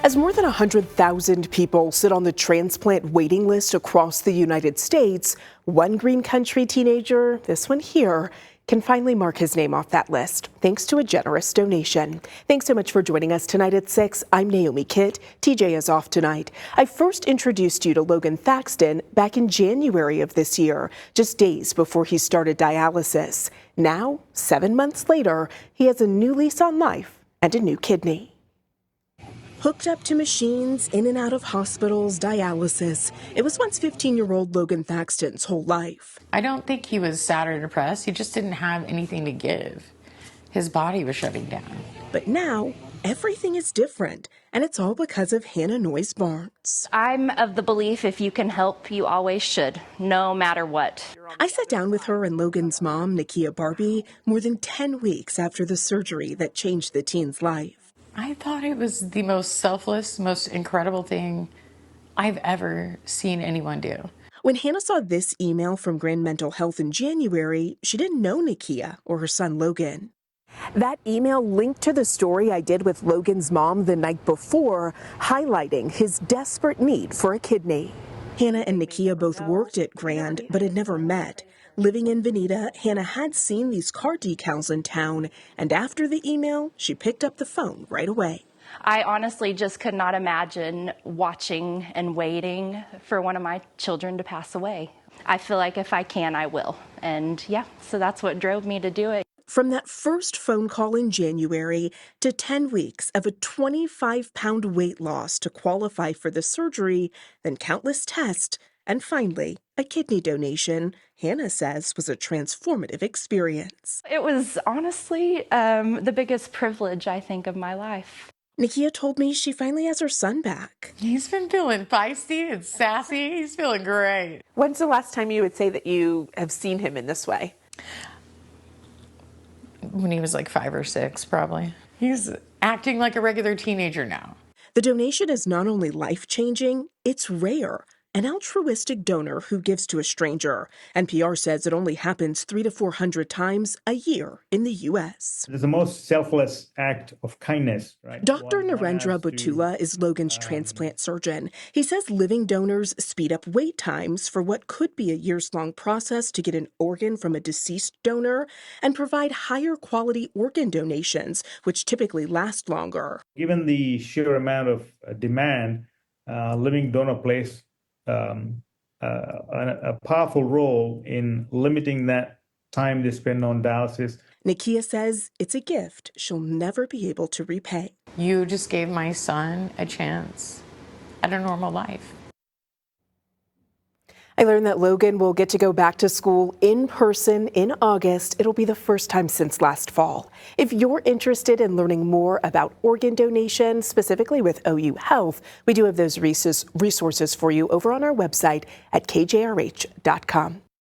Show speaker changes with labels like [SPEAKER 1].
[SPEAKER 1] As more than 100,000 people sit on the transplant waiting list across the United States, one green country teenager, this one here, can finally mark his name off that list thanks to a generous donation. Thanks so much for joining us tonight at 6. I'm Naomi Kitt. TJ is off tonight. I first introduced you to Logan Thaxton back in January of this year, just days before he started dialysis. Now, 7 months later, he has a new lease on life and a new kidney. Hooked up to machines, in and out of hospitals, dialysis. It was once 15-year-old Logan Thaxton's whole life.
[SPEAKER 2] I don't think he was sad or depressed. He just didn't have anything to give. His body was shutting down.
[SPEAKER 1] But now, everything is different, and it's all because of Hannah Noyes Barnes.
[SPEAKER 3] I'm of the belief if you can help, you always should, no matter what.
[SPEAKER 1] I sat down with her and Logan's mom, Nakia Barbie, more than 10 weeks after the surgery that changed the teen's life.
[SPEAKER 2] I thought it was the most selfless, most incredible thing I've ever seen anyone do.
[SPEAKER 1] When Hannah saw this email from Grand Mental Health in January, she didn't know Nakia or her son Logan. That email linked to the story I did with Logan's mom the night before, highlighting his desperate need for a kidney. Hannah and Nakia both worked at Grand, but had never met. Living in Veneta, Hannah had seen these car decals in town, and after the email, she picked up the phone right away.
[SPEAKER 3] I honestly just could not imagine watching and waiting for one of my children to pass away. I feel like if I can, I will. And yeah, so that's what drove me to do it.
[SPEAKER 1] From that first phone call in January to 10 weeks of a 25-pound weight loss to qualify for the surgery, then countless tests, and finally, a kidney donation, Hannah says was a transformative experience.
[SPEAKER 3] It was honestly the biggest privilege, I think, of my life.
[SPEAKER 1] Nakia told me she finally has her son back.
[SPEAKER 2] He's been feeling feisty and sassy. He's feeling great.
[SPEAKER 4] When's the last time you would say that you have seen him in this way?
[SPEAKER 2] When he was like 5 or 6, probably. He's acting like a regular teenager now.
[SPEAKER 1] The donation is not only life-changing, it's rare. An altruistic donor who gives to a stranger. NPR says it only happens 300 to 400 times a year in the U.S.
[SPEAKER 5] It's the most selfless act of kindness, right?
[SPEAKER 1] Dr. Narendra Butula is Logan's transplant surgeon. He says living donors speed up wait times for what could be a years-long process to get an organ from a deceased donor and provide higher quality organ donations, which typically last longer.
[SPEAKER 5] Given the sheer amount of demand, living donor plays a powerful role in limiting that time they spend on dialysis.
[SPEAKER 1] Nakia says it's a gift she'll never be able to repay.
[SPEAKER 2] You just gave my son a chance at a normal life.
[SPEAKER 1] I learned that Logan will get to go back to school in person in August. It'll be the first time since last fall. If you're interested in learning more about organ donation, specifically with OU Health, we do have those resources for you over on our website at kjrh.com.